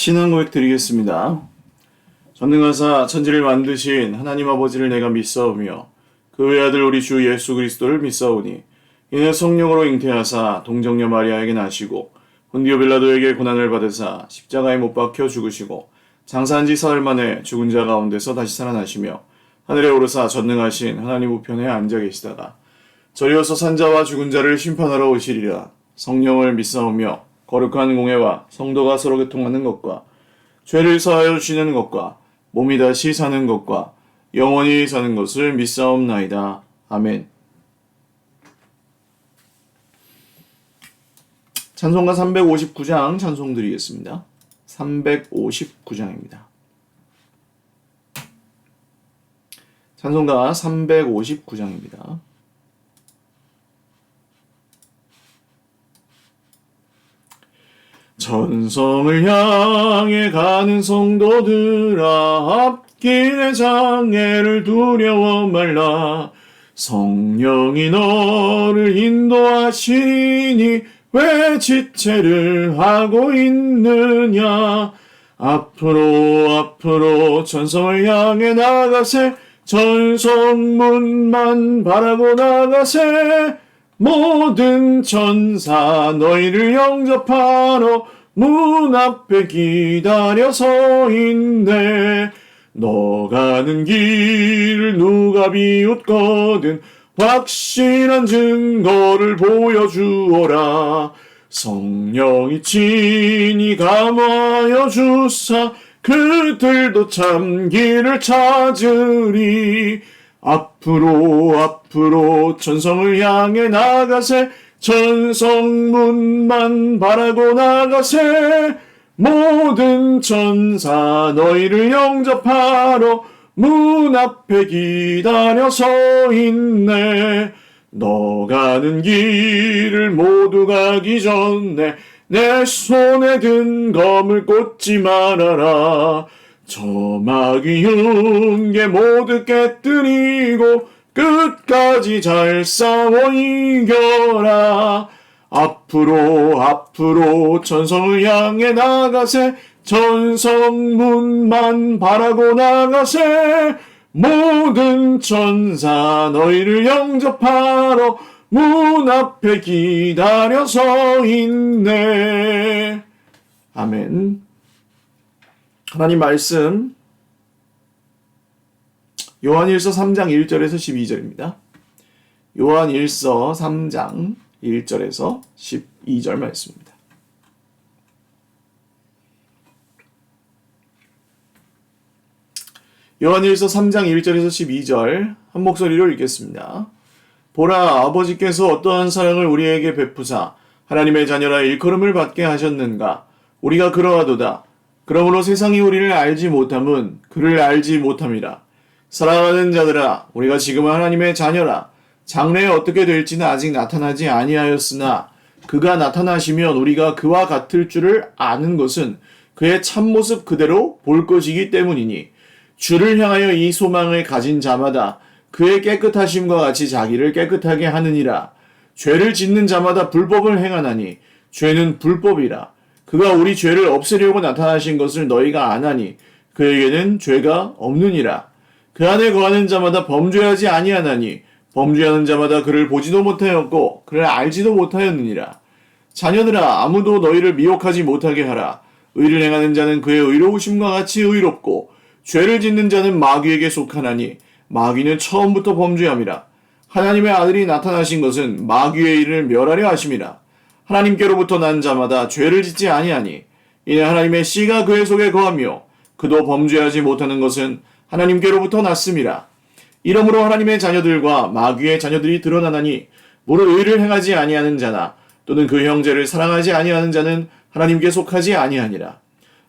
신앙 고백 드리겠습니다. 전능하사 천지를 만드신 하나님 아버지를 내가 믿사오며 그 외아들 우리 주 예수 그리스도를 믿사오니 이는 성령으로 잉태하사 동정녀 마리아에게 나시고 본디오 빌라도에게 고난을 받으사 십자가에 못 박혀 죽으시고 장사한 지 사흘 만에 죽은 자 가운데서 다시 살아나시며 하늘에 오르사 전능하신 하나님 우편에 앉아 계시다가 저리어서 산자와 죽은 자를 심판하러 오시리라. 성령을 믿사오며 거룩한 공회와 성도가 서로 교통하는 것과 죄를 사하여 주시는 것과 몸이 다시 사는 것과 영원히 사는 것을 믿사옵나이다. 아멘. 찬송가 359장 찬송 드리겠습니다. 359장입니다. 찬송가 359장입니다. 천성을 향해 가는 성도들아 앞길의 장애를 두려워 말라. 성령이 너를 인도하시니 왜 지체를 하고 있느냐. 앞으로 천성을 향해 나가세. 천성문만 바라고 나가세. 모든 천사 너희를 영접하러 문 앞에 기다려 서 있네. 너 가는 길을 누가 비웃거든 확실한 증거를 보여주어라. 성령이 친히 감화하여 주사 그들도 참 길을 찾으리. 앞으로 천성을 향해 나가세. 천성문만 바라고 나가세. 모든 천사 너희를 영접하러 문 앞에 기다려 서 있네. 너 가는 길을 모두 가기 전에 내 손에 든 검을 꽂지 말아라. 저 마귀 흉계 모두 깨뜨리고 끝까지 잘 싸워 이겨라. 앞으로 천성을 향해 나가세. 천성문만 바라고 나가세. 모든 천사 너희를 영접하러 문 앞에 기다려 서 있네. 아멘. 하나님 말씀 요한일서 3장 1절에서 12절입니다. 요한일서 3장 1절에서 12절 말씀입니다. 요한일서 3장 1절에서 12절 한 목소리로 읽겠습니다. 보라, 아버지께서 어떠한 사랑을 우리에게 베푸사 하나님의 자녀라 일컬음을 받게 하셨는가. 우리가 그러하도다. 그러므로 세상이 우리를 알지 못함은 그를 알지 못함이라. 사랑하는 자들아, 우리가 지금은 하나님의 자녀라. 장래에 어떻게 될지는 아직 나타나지 아니하였으나 그가 나타나시면 우리가 그와 같을 줄을 아는 것은 그의 참모습 그대로 볼 것이기 때문이니 주를 향하여 이 소망을 가진 자마다 그의 깨끗하심과 같이 자기를 깨끗하게 하느니라. 죄를 짓는 자마다 불법을 행하나니 죄는 불법이라. 그가 우리 죄를 없애려고 나타나신 것을 너희가 아나니 그에게는 죄가 없느니라. 그 안에 거하는 자마다 범죄하지 아니하나니 범죄하는 자마다 그를 보지도 못하였고 그를 알지도 못하였느니라. 자녀들아, 아무도 너희를 미혹하지 못하게 하라. 의를 행하는 자는 그의 의로우심과 같이 의롭고 죄를 짓는 자는 마귀에게 속하나니 마귀는 처음부터 범죄함이라. 하나님의 아들이 나타나신 것은 마귀의 일을 멸하려 하심이라. 하나님께로부터 난 자마다 죄를 짓지 아니하니 이는 하나님의 씨가 그의 속에 거하며 그도 범죄하지 못하는 것은 하나님께로부터 났음이라. 이러므로 하나님의 자녀들과 마귀의 자녀들이 드러나나니 무릇 의를 행하지 아니하는 자나 또는 그 형제를 사랑하지 아니하는 자는 하나님께 속하지 아니하니라.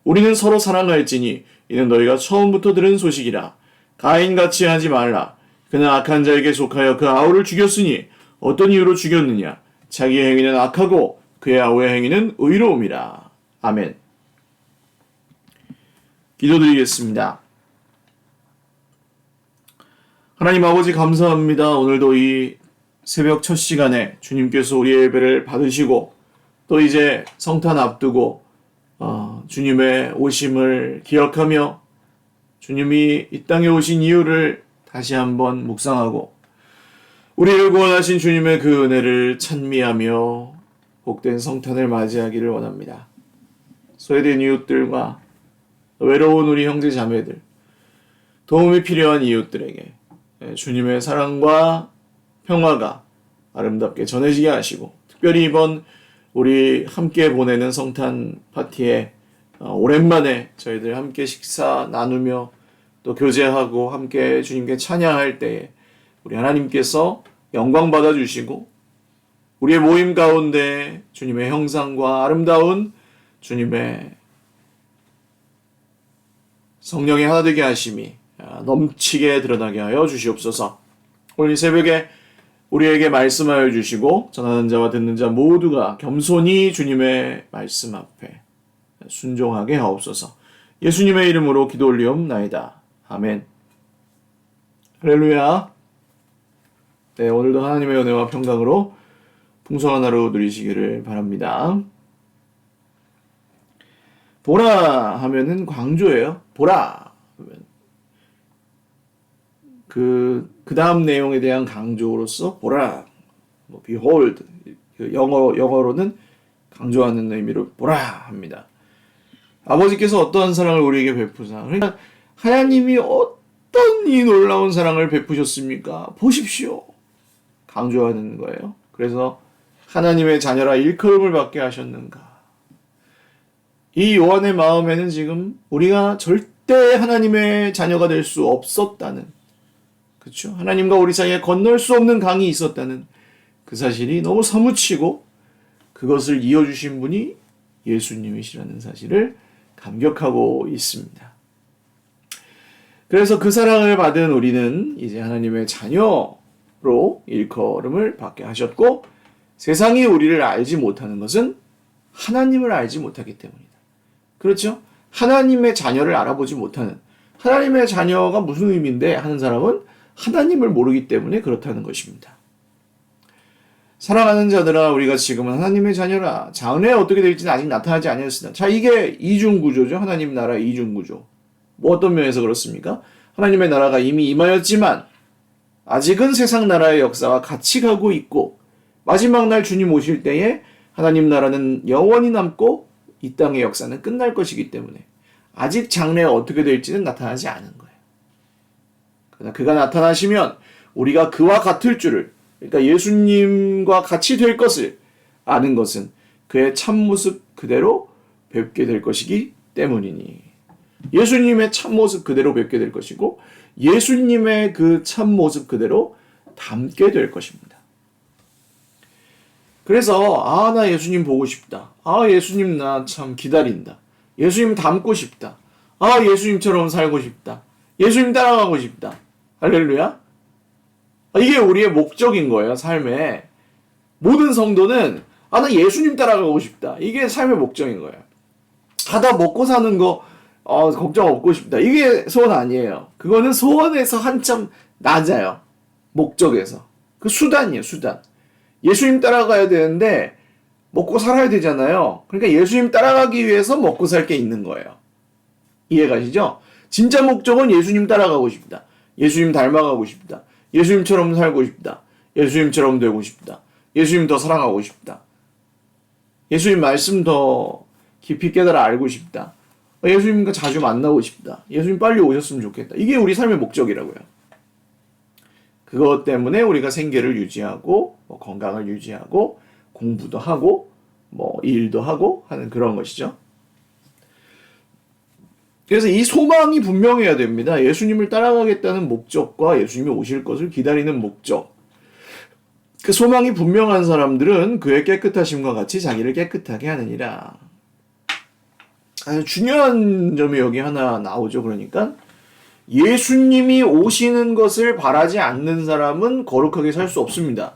우리는 서로 사랑할지니 이는 너희가 처음부터 들은 소식이라. 가인같이 하지 말라. 그는 악한 자에게 속하여 그 아우를 죽였으니 어떤 이유로 죽였느냐. 자기의 행위는 악하고 그의 아우의 행위는 의로움이라. 아멘. 기도드리겠습니다. 하나님 아버지 감사합니다. 오늘도 이 새벽 첫 시간에 주님께서 우리의 예배를 받으시고 또 이제 성탄 앞두고 주님의 오심을 기억하며 주님이 이 땅에 오신 이유를 다시 한번 묵상하고 우리를 구원하신 주님의 그 은혜를 찬미하며 복된 성탄을 맞이하기를 원합니다. 소외된 이웃들과 외로운 우리 형제 자매들, 도움이 필요한 이웃들에게 주님의 사랑과 평화가 아름답게 전해지게 하시고, 특별히 이번 우리 함께 보내는 성탄 파티에 오랜만에 저희들 함께 식사 나누며 또 교제하고 함께 주님께 찬양할 때에 우리 하나님께서 영광 받아주시고 우리의 모임 가운데 주님의 형상과 아름다운 주님의 성령의 하나 되게 하심이 넘치게 드러나게 하여 주시옵소서. 오늘 이 새벽에 우리에게 말씀하여 주시고 전하는 자와 듣는 자 모두가 겸손히 주님의 말씀 앞에 순종하게 하옵소서. 예수님의 이름으로 기도 올리옵나이다. 아멘. 할렐루야. 네, 오늘도 하나님의 은혜와 평강으로 풍성한 하루 누리시기를 바랍니다. 보라 하면은 광조예요. 보라 하면 그 다음 내용에 대한 강조로서 보라, behold, 영어로는 강조하는 의미로 보라 합니다. 아버지께서 어떠한 사랑을 우리에게 베푸사. 그러니까 하나님이 어떤 이 놀라운 사랑을 베푸셨습니까? 보십시오. 강조하는 거예요. 그래서 하나님의 자녀라 일컬음을 받게 하셨는가. 이 요한의 마음에는 지금 우리가 절대 하나님의 자녀가 될 수 없었다는, 그렇죠? 하나님과 우리 사이에 건널 수 없는 강이 있었다는 그 사실이 너무 사무치고 그것을 이어주신 분이 예수님이시라는 사실을 감격하고 있습니다. 그래서 그 사랑을 받은 우리는 이제 하나님의 자녀로 일컬음을 받게 하셨고, 세상이 우리를 알지 못하는 것은 하나님을 알지 못하기 때문이다. 그렇죠? 하나님의 자녀를 알아보지 못하는, 하나님의 자녀가 무슨 의미인데 하는 사람은 하나님을 모르기 때문에 그렇다는 것입니다. 사랑하는 자들아, 우리가 지금은 하나님의 자녀라. 장래에 어떻게 될지는 아직 나타나지 아니하였으나. 자, 이게 이중구조죠. 하나님 나라 이중구조. 뭐 어떤 면에서 그렇습니까? 하나님의 나라가 이미 임하였지만 아직은 세상 나라의 역사와 같이 가고 있고, 마지막 날 주님 오실 때에 하나님 나라는 영원히 남고 이 땅의 역사는 끝날 것이기 때문에 아직 장래에 어떻게 될지는 나타나지 않은 거예요. 그러나 그가 나타나시면 우리가 그와 같을 줄을, 그러니까 예수님과 같이 될 것을 아는 것은 그의 참모습 그대로 뵙게 될 것이기 때문이니, 예수님의 참모습 그대로 뵙게 될 것이고 예수님의 그 참모습 그대로 담게 될 것입니다. 그래서 나 예수님 보고 싶다. 예수님 나 참 기다린다. 예수님 닮고 싶다. 예수님처럼 살고 싶다. 예수님 따라가고 싶다. 할렐루야. 이게 우리의 목적인 거예요. 삶에 모든 성도는 나 예수님 따라가고 싶다. 이게 삶의 목적인 거예요. 나 먹고 사는 거 걱정 없고 싶다. 이게 소원 아니에요. 그거는 소원에서 한참 낮아요. 목적에서. 그 수단이에요. 수단. 예수님 따라가야 되는데 먹고 살아야 되잖아요. 그러니까 예수님 따라가기 위해서 먹고 살 게 있는 거예요. 이해가시죠? 진짜 목적은 예수님 따라가고 싶다. 예수님 닮아가고 싶다. 예수님처럼 살고 싶다. 예수님처럼 되고 싶다. 예수님 더 사랑하고 싶다. 예수님 말씀 더 깊이 깨달아 알고 싶다. 예수님과 자주 만나고 싶다. 예수님 빨리 오셨으면 좋겠다. 이게 우리 삶의 목적이라고요. 그것 때문에 우리가 생계를 유지하고 건강을 유지하고 공부도 하고 일도 하고 하는 그런 것이죠. 그래서 이 소망이 분명해야 됩니다. 예수님을 따라가겠다는 목적과 예수님이 오실 것을 기다리는 목적. 그 소망이 분명한 사람들은 그의 깨끗하심과 같이 자기를 깨끗하게 하느니라. 아주 중요한 점이 여기 하나 나오죠. 그러니까 예수님이 오시는 것을 바라지 않는 사람은 거룩하게 살 수 없습니다.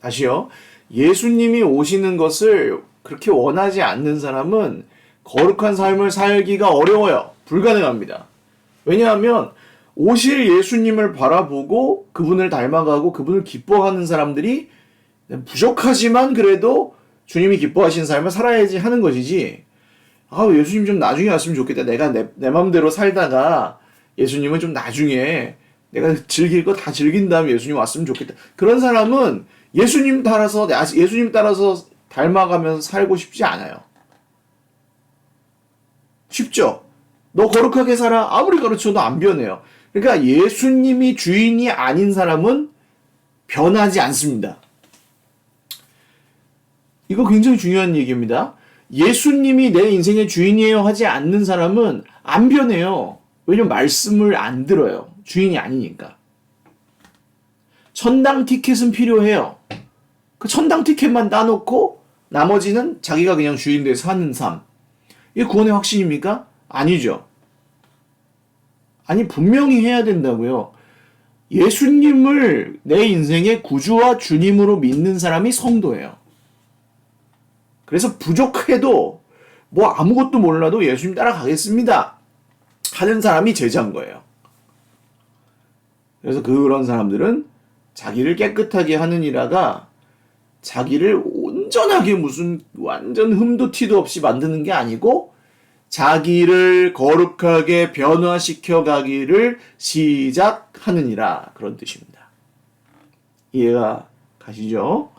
다시요. 예수님이 오시는 것을 그렇게 원하지 않는 사람은 거룩한 삶을 살기가 어려워요. 불가능합니다. 왜냐하면 오실 예수님을 바라보고 그분을 닮아가고 그분을 기뻐하는 사람들이 부족하지만 그래도 주님이 기뻐하시는 삶을 살아야지 하는 것이지, 예수님 좀 나중에 왔으면 좋겠다. 내가 내 맘대로 살다가 예수님은 좀 나중에 내가 즐길 거 다 즐긴 다음에 예수님 왔으면 좋겠다. 그런 사람은 예수님 따라서 닮아가면서 살고 싶지 않아요. 쉽죠? 너 거룩하게 살아. 아무리 가르쳐도 안 변해요. 그러니까 예수님이 주인이 아닌 사람은 변하지 않습니다. 이거 굉장히 중요한 얘기입니다. 예수님이 내 인생의 주인이에요 하지 않는 사람은 안 변해요. 왜냐면 말씀을 안 들어요. 주인이 아니니까. 천당 티켓은 필요해요. 그 천당 티켓만 따놓고 나머지는 자기가 그냥 주인 돼서 사는 삶. 이게 구원의 확신입니까? 아니죠. 아니, 분명히 해야 된다고요. 예수님을 내 인생의 구주와 주님으로 믿는 사람이 성도예요. 그래서 부족해도 뭐 아무것도 몰라도 예수님 따라가겠습니다 하는 사람이 제자인 거예요. 그래서 그런 사람들은 자기를 깨끗하게 하느니라가 자기를 온전하게 무슨 완전 흠도 티도 없이 만드는 게 아니고 자기를 거룩하게 변화시켜 가기를 시작하느니라, 그런 뜻입니다. 이해가 가시죠?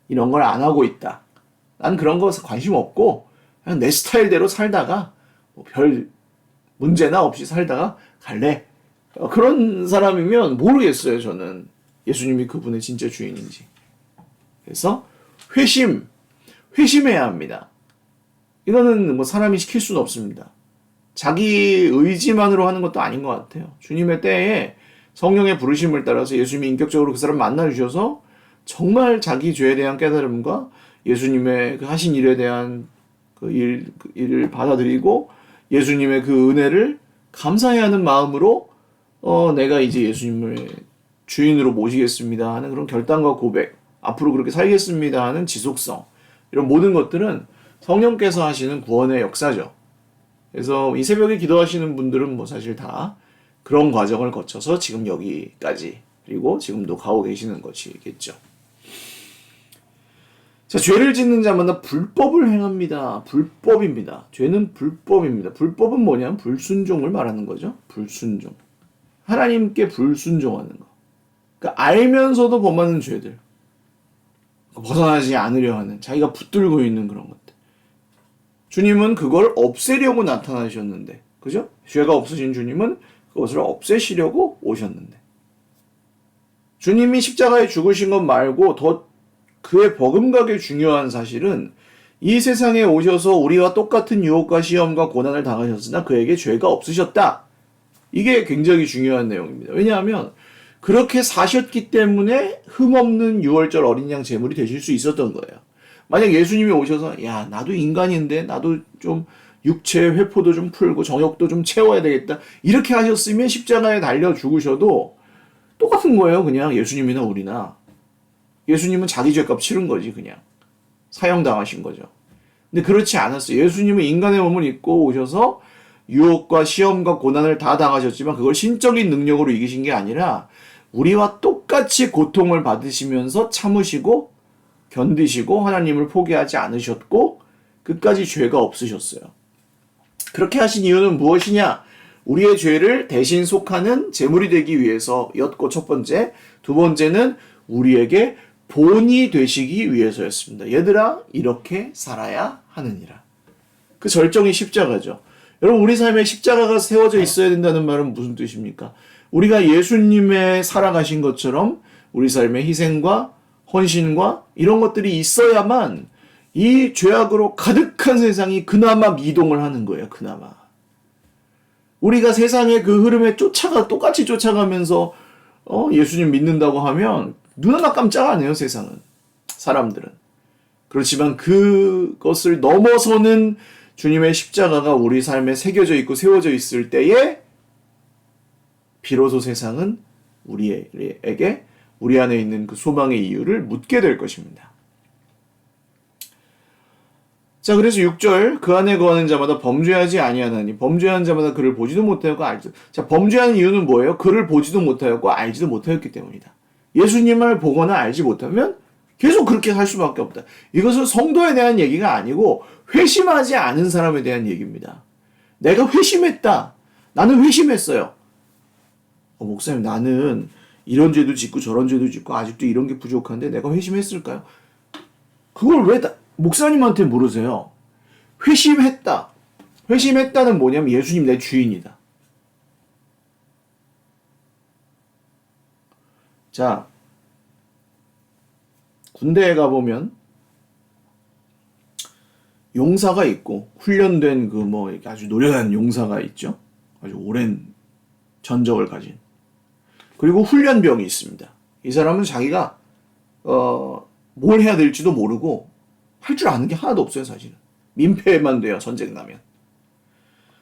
이런 걸 안 하고 있다. 난 그런 거 관심 없고 그냥 내 스타일대로 살다가 뭐 별 문제나 없이 살다가 갈래. 그런 사람이면 모르겠어요, 저는. 예수님이 그분의 진짜 주인인지. 그래서 회심해야 합니다. 이거는 뭐 사람이 시킬 수는 없습니다. 자기 의지만으로 하는 것도 아닌 것 같아요. 주님의 때에 성령의 부르심을 따라서 예수님이 인격적으로 그 사람 만나주셔서 정말 자기 죄에 대한 깨달음과 예수님의 그 하신 일에 대한 그 일을 받아들이고 예수님의 그 은혜를 감사해야 하는 마음으로 내가 이제 예수님을 주인으로 모시겠습니다 하는 그런 결단과 고백, 앞으로 그렇게 살겠습니다 하는 지속성, 이런 모든 것들은 성령께서 하시는 구원의 역사죠. 그래서 이 새벽에 기도하시는 분들은 뭐 사실 다 그런 과정을 거쳐서 지금 여기까지, 그리고 지금도 가고 계시는 것이겠죠. 자, 죄를 짓는 자마다 불법을 행합니다. 불법입니다. 죄는 불법입니다. 불법은 뭐냐면 불순종을 말하는 거죠. 불순종. 하나님께 불순종하는 거. 그러니까 알면서도 범하는 죄들. 벗어나지 않으려 하는, 자기가 붙들고 있는 그런 것들. 주님은 그걸 없애려고 나타나셨는데, 그죠? 죄가 없으신 주님은 그것을 없애시려고 오셨는데. 주님이 십자가에 죽으신 것 말고 더 그의 버금가게 중요한 사실은 이 세상에 오셔서 우리와 똑같은 유혹과 시험과 고난을 당하셨으나 그에게 죄가 없으셨다. 이게 굉장히 중요한 내용입니다. 왜냐하면 그렇게 사셨기 때문에 흠없는 유월절 어린 양 제물이 되실 수 있었던 거예요. 만약 예수님이 오셔서 야, 나도 인간인데 나도 좀 육체의 회포도 좀 풀고 정욕도 좀 채워야 되겠다, 이렇게 하셨으면 십자가에 달려 죽으셔도 똑같은 거예요. 그냥 예수님이나 우리나. 예수님은 자기 죄값 치른 거지, 그냥. 사형당하신 거죠. 근데 그렇지 않았어요. 예수님은 인간의 몸을 입고 오셔서 유혹과 시험과 고난을 다 당하셨지만 그걸 신적인 능력으로 이기신 게 아니라 우리와 똑같이 고통을 받으시면서 참으시고 견디시고 하나님을 포기하지 않으셨고 끝까지 죄가 없으셨어요. 그렇게 하신 이유는 무엇이냐? 우리의 죄를 대신 속하는 제물이 되기 위해서였고, 첫 번째. 두 번째는 우리에게 본이 되시기 위해서였습니다. 얘들아, 이렇게 살아야 하느니라. 그 절정이 십자가죠. 여러분, 우리 삶에 십자가가 세워져 있어야 된다는 말은 무슨 뜻입니까? 우리가 예수님의 살아가신 것처럼 우리 삶의 희생과 헌신과 이런 것들이 있어야만 이 죄악으로 가득한 세상이 그나마 미동을 하는 거예요. 그나마. 우리가 세상의 그 흐름에 똑같이 쫓아가면서 예수님 믿는다고 하면 눈 하나 깜짝 안 해요, 세상은. 사람들은. 그렇지만 그것을 넘어서는 주님의 십자가가 우리 삶에 새겨져 있고 세워져 있을 때에 비로소 세상은 우리에게 우리 안에 있는 그 소망의 이유를 묻게 될 것입니다. 자, 그래서 6절, 그 안에 거하는 자마다 범죄하지 아니하나니 범죄하는 자마다 그를 보지도 못하였고 알지도. 자, 범죄하는 이유는 뭐예요? 그를 보지도 못하였고 알지도 못하였기 때문이다. 예수님을 보거나 알지 못하면 계속 그렇게 할 수밖에 없다. 이것은 성도에 대한 얘기가 아니고 회심하지 않은 사람에 대한 얘기입니다. 내가 회심했다. 나는 회심했어요. 목사님, 나는 이런 죄도 짓고 저런 죄도 짓고 아직도 이런 게 부족한데 내가 회심했을까요? 그걸 왜 목사님한테 물으세요? 회심했다. 회심했다는 뭐냐면 예수님 내 주인이다. 자, 군대에 가보면 용사가 있고 훈련된 아주 노련한 용사가 있죠. 아주 오랜 전적을 가진. 그리고 훈련병이 있습니다. 이 사람은 자기가 뭘 해야 될지도 모르고 할 줄 아는 게 하나도 없어요, 사실은. 민폐만 돼요, 전쟁 나면.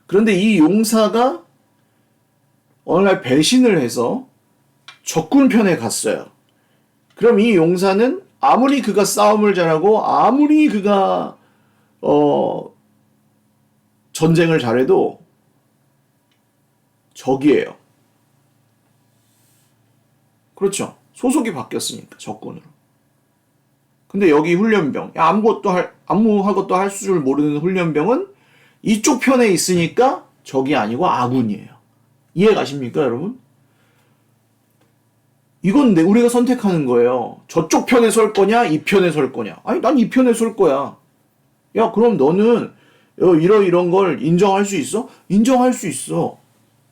그런데 이 용사가 어느 날 배신을 해서 적군 편에 갔어요. 그럼 이 용사는 아무리 그가 싸움을 잘하고 아무리 그가 전쟁을 잘해도 적이에요. 그렇죠. 소속이 바뀌었으니까 적군으로. 근데 여기 훈련병, 아무것도 할 줄 모르는 훈련병은 이쪽 편에 있으니까 적이 아니고 아군이에요. 이해 가십니까, 여러분? 이건 우리가 선택하는 거예요. 저쪽 편에 설 거냐, 이 편에 설 거냐. 아니, 난 이 편에 설 거야. 야, 그럼 너는 이런 걸 인정할 수 있어? 인정할 수 있어.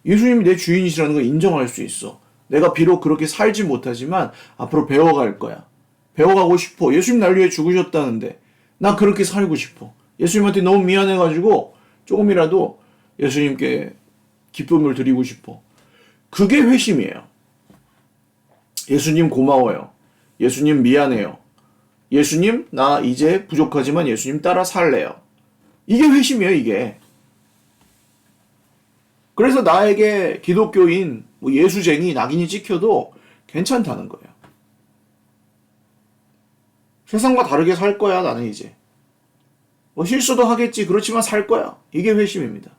예수님이 내 주인이시라는 걸 인정할 수 있어. 내가 비록 그렇게 살지 못하지만 앞으로 배워갈 거야. 배워가고 싶어. 예수님 날 위해 죽으셨다는데 나 그렇게 살고 싶어. 예수님한테 너무 미안해가지고 조금이라도 예수님께 기쁨을 드리고 싶어. 그게 회심이에요. 예수님 고마워요. 예수님 미안해요. 예수님 나 이제 부족하지만 예수님 따라 살래요. 이게 회심이에요, 이게. 그래서 나에게 기독교인 예수쟁이 낙인이 찍혀도 괜찮다는 거예요. 세상과 다르게 살 거야, 나는 이제. 실수도 하겠지. 그렇지만 살 거야. 이게 회심입니다.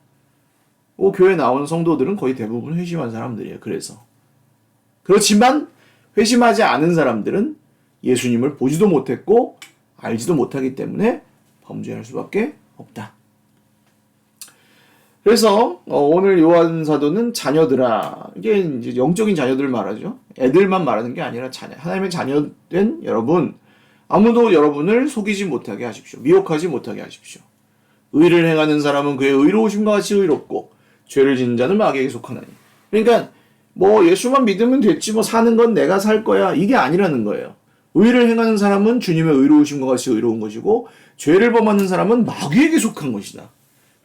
교회 나온 성도들은 거의 대부분 회심한 사람들이에요. 그래서. 그렇지만 회심하지 않은 사람들은 예수님을 보지도 못했고 알지도 못하기 때문에 범죄할 수밖에 없다. 그래서 오늘 요한 사도는 자녀들아, 이게 이제 영적인 자녀들 말하죠. 애들만 말하는 게 아니라 하나님의 자녀된 여러분, 아무도 여러분을 속이지 못하게 하십시오. 미혹하지 못하게 하십시오. 의를 행하는 사람은 그의 의로우심과 같이 의롭고 죄를 짓는 자는 마귀에게 속하나니. 그러니까 예수만 믿으면 됐지, 사는 건 내가 살 거야, 이게 아니라는 거예요. 의를 행하는 사람은 주님의 의로우심과 같이 의로운 것이고 죄를 범하는 사람은 마귀에게 속한 것이다.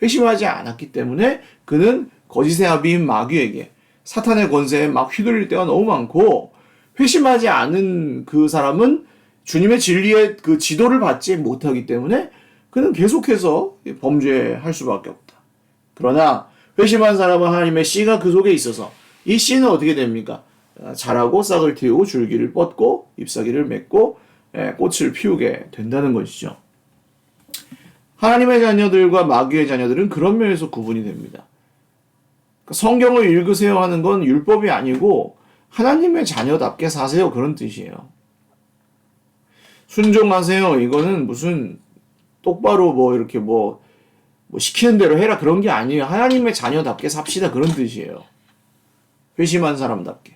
회심하지 않았기 때문에 그는 거짓의 아비인 마귀에게, 사탄의 권세에 막 휘둘릴 때가 너무 많고, 회심하지 않은 그 사람은 주님의 진리의 그 지도를 받지 못하기 때문에 그는 계속해서 범죄할 수밖에 없다. 그러나 회심한 사람은 하나님의 씨가 그 속에 있어서 이 씨는 어떻게 됩니까? 자라고 싹을 틔우고 줄기를 뻗고 잎사귀를 맺고 꽃을 피우게 된다는 것이죠. 하나님의 자녀들과 마귀의 자녀들은 그런 면에서 구분이 됩니다. 성경을 읽으세요 하는 건 율법이 아니고 하나님의 자녀답게 사세요, 그런 뜻이에요. 순종하세요, 이거는 무슨 똑바로 이렇게 시키는 대로 해라, 그런 게 아니에요. 하나님의 자녀답게 삽시다, 그런 뜻이에요. 회심한 사람답게.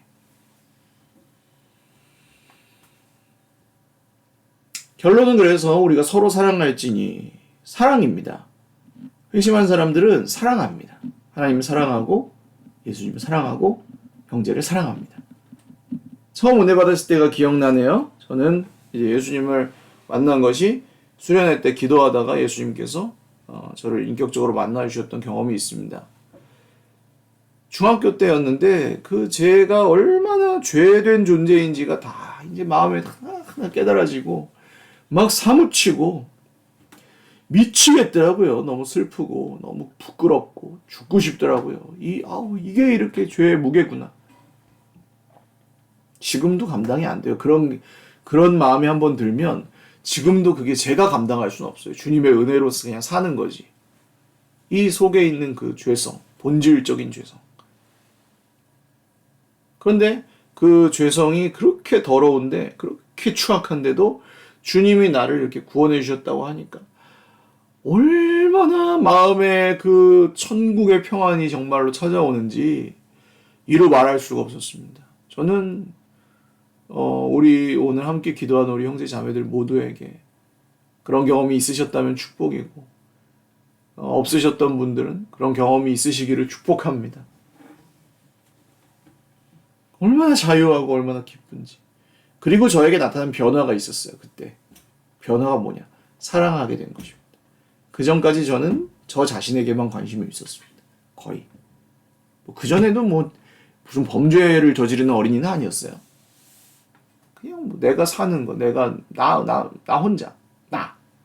결론은 그래서 우리가 서로 사랑할지니, 사랑입니다. 회심한 사람들은 사랑합니다. 하나님을 사랑하고 예수님을 사랑하고 형제를 사랑합니다. 처음 은혜 받았을 때가 기억나네요. 저는 이제 예수님을 만난 것이 수련회 때 기도하다가 예수님께서 저를 인격적으로 만나 주셨던 경험이 있습니다. 중학교 때였는데 제가 얼마나 죄된 존재인지가 다 이제 마음에 하나 깨달아지고 막 사무치고 미치겠더라고요. 너무 슬프고 너무 부끄럽고 죽고 싶더라고요. 이게 이렇게 죄의 무게구나. 지금도 감당이 안 돼요. 그런 마음이 한번 들면 지금도 그게 제가 감당할 수는 없어요. 주님의 은혜로서 그냥 사는 거지. 이 속에 있는 그 죄성, 본질적인 죄성. 그런데 그 죄성이 그렇게 더러운데, 그렇게 이렇게 추악한데도 주님이 나를 이렇게 구원해 주셨다고 하니까 얼마나 마음에 그 천국의 평안이 정말로 찾아오는지 이루 말할 수가 없었습니다. 저는 우리 오늘 함께 기도한 우리 형제 자매들 모두에게 그런 경험이 있으셨다면 축복이고 없으셨던 분들은 그런 경험이 있으시기를 축복합니다. 얼마나 자유하고 얼마나 기쁜지. 그리고 저에게 나타난 변화가 있었어요. 그때 변화가 뭐냐? 사랑하게 된 것입니다. 그 전까지 저는 저 자신에게만 관심이 있었습니다. 거의. 그 전에도 무슨 범죄를 저지르는 어린이는 아니었어요. 그냥 내가 사는 거, 내가 나 혼자,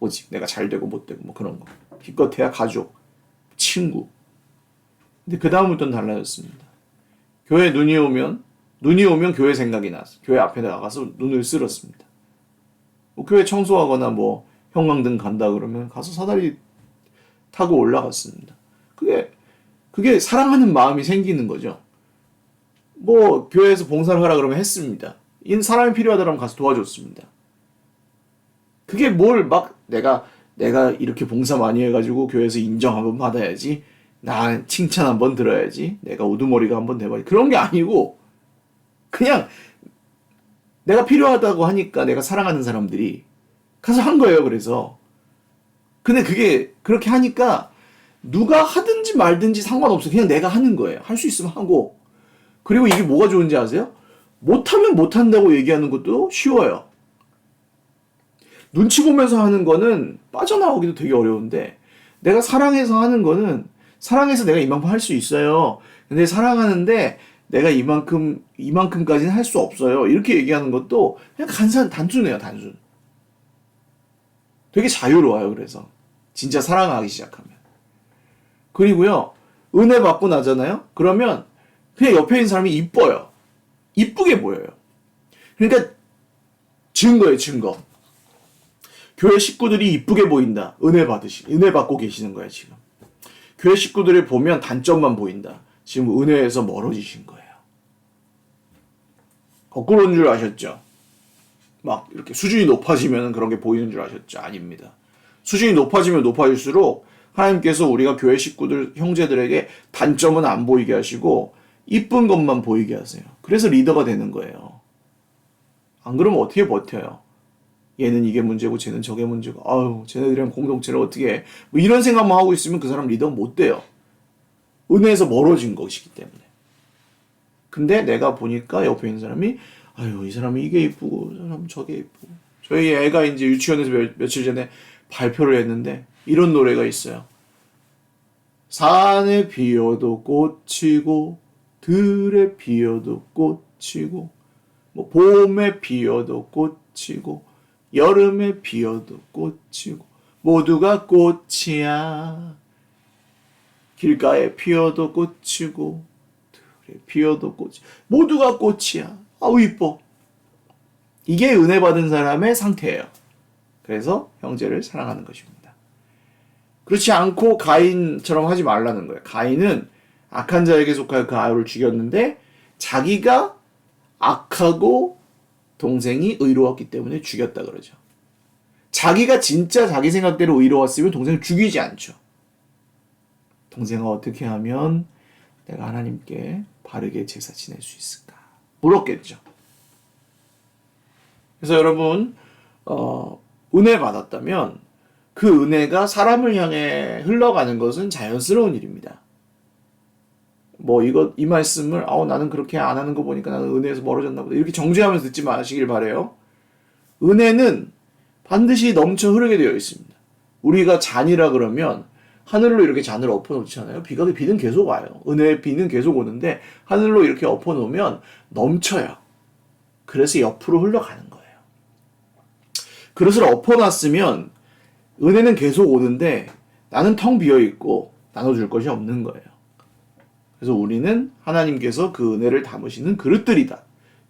오직 내가 잘 되고 못 되고 그런 거. 기껏해야 가족, 친구. 근데 그 다음부터는 달라졌습니다. 교회 눈이 오면 교회 생각이 났어요. 교회 앞에 나가서 눈을 쓸었습니다. 교회 청소하거나 형광등 간다 그러면 가서 사다리 타고 올라갔습니다. 그게 사랑하는 마음이 생기는 거죠. 교회에서 봉사를 하라 그러면 했습니다. 사람이 필요하다면 가서 도와줬습니다. 그게 내가 이렇게 봉사 많이 해가지고 교회에서 인정 한번 받아야지, 나 칭찬 한번 들어야지, 내가 우두머리가 한번 돼봐야지, 그런 게 아니고 그냥 내가 필요하다고 하니까 내가 사랑하는 사람들이 가서 한 거예요. 그래서 근데 그게 그렇게 하니까 누가 하든지 말든지 상관없어. 그냥 내가 하는 거예요. 할 수 있으면 하고. 그리고 이게 뭐가 좋은지 아세요? 못하면 못한다고 얘기하는 것도 쉬워요. 눈치 보면서 하는 거는 빠져나오기도 되게 어려운데, 내가 사랑해서 하는 거는 사랑해서 내가 이만큼 할 수 있어요. 근데 사랑하는데 내가 이만큼까지는 할 수 없어요. 이렇게 얘기하는 것도 그냥 단순해요. 단순. 되게 자유로워요. 그래서 진짜 사랑하기 시작하면. 그리고요, 은혜 받고 나잖아요. 그러면 그냥 옆에 있는 사람이 이뻐요. 이쁘게 보여요. 그러니까 증거예요. 증거. 교회 식구들이 이쁘게 보인다. 은혜 받고 계시는 거예요. 지금 교회 식구들을 보면 단점만 보인다. 지금 은혜에서 멀어지신 거예요. 거꾸로인 줄 아셨죠? 이렇게 수준이 높아지면 그런 게 보이는 줄 아셨죠? 아닙니다. 수준이 높아지면 높아질수록 하나님께서 우리가 교회 식구들, 형제들에게 단점은 안 보이게 하시고 이쁜 것만 보이게 하세요. 그래서 리더가 되는 거예요. 안 그러면 어떻게 버텨요? 얘는 이게 문제고 쟤는 저게 문제고, 쟤네들이랑 공동체를 어떻게 해? 이런 생각만 하고 있으면 그 사람 리더가 못 돼요. 은혜에서 멀어진 것이기 때문에. 근데 내가 보니까 옆에 있는 사람이 이 사람이 이게 이쁘고 저 사람 저게 이쁘고. 저희 애가 이제 유치원에서 며칠 전에 발표를 했는데 이런 노래가 있어요. 산에 피어도 꽃이고 들에 피어도 꽃이고 봄에 피어도 꽃이고 여름에 피어도 꽃이고 모두가 꽃이야. 길가에 피어도 꽃이고 들에 피어도 꽃이 모두가 꽃이야. 이뻐. 이게 은혜 받은 사람의 상태예요. 그래서 형제를 사랑하는 것입니다. 그렇지 않고 가인처럼 하지 말라는 거예요. 가인은 악한 자에게 속하여 그 아우를 죽였는데 자기가 악하고 동생이 의로웠기 때문에 죽였다 그러죠. 자기가 진짜 자기 생각대로 의로웠으면 동생을 죽이지 않죠. 동생아, 어떻게 하면 내가 하나님께 바르게 제사 지낼 수 있을까? 물었겠죠. 그래서 여러분, 은혜 받았다면 그 은혜가 사람을 향해 흘러가는 것은 자연스러운 일입니다. 이 말씀을 나는 그렇게 안 하는 거 보니까 나는 은혜에서 멀어졌나 보다, 이렇게 정죄하면서 듣지 마시길 바래요. 은혜는 반드시 넘쳐 흐르게 되어 있습니다. 우리가 잔이라 그러면 하늘로 이렇게 잔을 엎어놓잖아요. 비는 계속 와요. 은혜의 비는 계속 오는데 하늘로 이렇게 엎어놓으면 넘쳐요. 그래서 옆으로 흘러가는 거예요. 그릇을 엎어놨으면 은혜는 계속 오는데 나는 텅 비어있고 나눠줄 것이 없는 거예요. 그래서 우리는 하나님께서 그 은혜를 담으시는 그릇들이다.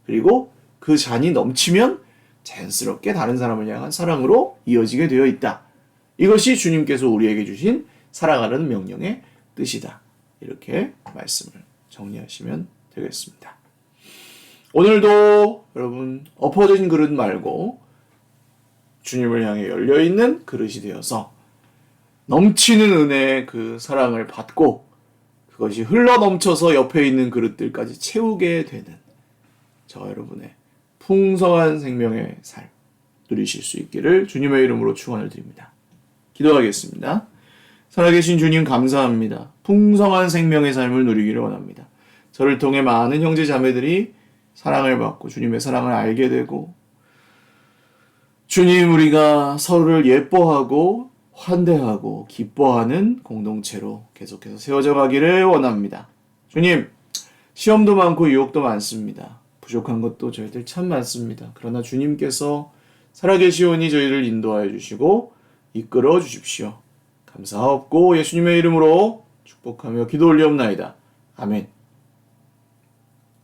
그리고 그 잔이 넘치면 자연스럽게 다른 사람을 향한 사랑으로 이어지게 되어 있다. 이것이 주님께서 우리에게 주신 사랑하라는 명령의 뜻이다. 이렇게 말씀을 정리하시면 되겠습니다. 오늘도 여러분 엎어진 그릇 말고 주님을 향해 열려있는 그릇이 되어서 넘치는 은혜의 그 사랑을 받고 그것이 흘러넘쳐서 옆에 있는 그릇들까지 채우게 되는 저와 여러분의 풍성한 생명의 삶 누리실 수 있기를 주님의 이름으로 축원을 드립니다. 기도하겠습니다. 살아계신 주님 감사합니다. 풍성한 생명의 삶을 누리기를 원합니다. 저를 통해 많은 형제 자매들이 사랑을 받고 주님의 사랑을 알게 되고 주님 우리가 서로를 예뻐하고 환대하고 기뻐하는 공동체로 계속해서 세워져 가기를 원합니다. 주님, 시험도 많고 유혹도 많습니다. 부족한 것도 저희들 참 많습니다. 그러나 주님께서 살아계시오니 저희를 인도하여 주시고 이끌어 주십시오. 감사하옵고 예수님의 이름으로 축복하며 기도 올리옵나이다. 아멘.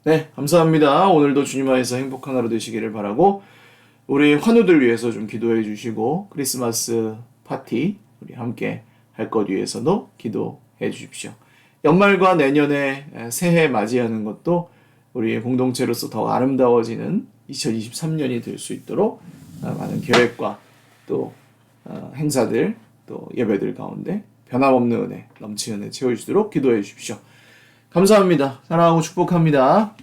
네, 감사합니다. 오늘도 주님 안에서 행복한 하루 되시기를 바라고 우리 환우들 위해서 좀 기도해 주시고 크리스마스 파티 우리 함께 할 것 위해서도 기도해 주십시오. 연말과 내년에 새해 맞이하는 것도 우리의 공동체로서 더 아름다워지는 2023년이 될 수 있도록 많은 계획과 또 행사들 또 예배들 가운데 변함없는 은혜 넘치는 은혜 채워주시도록 기도해 주십시오. 감사합니다. 사랑하고 축복합니다.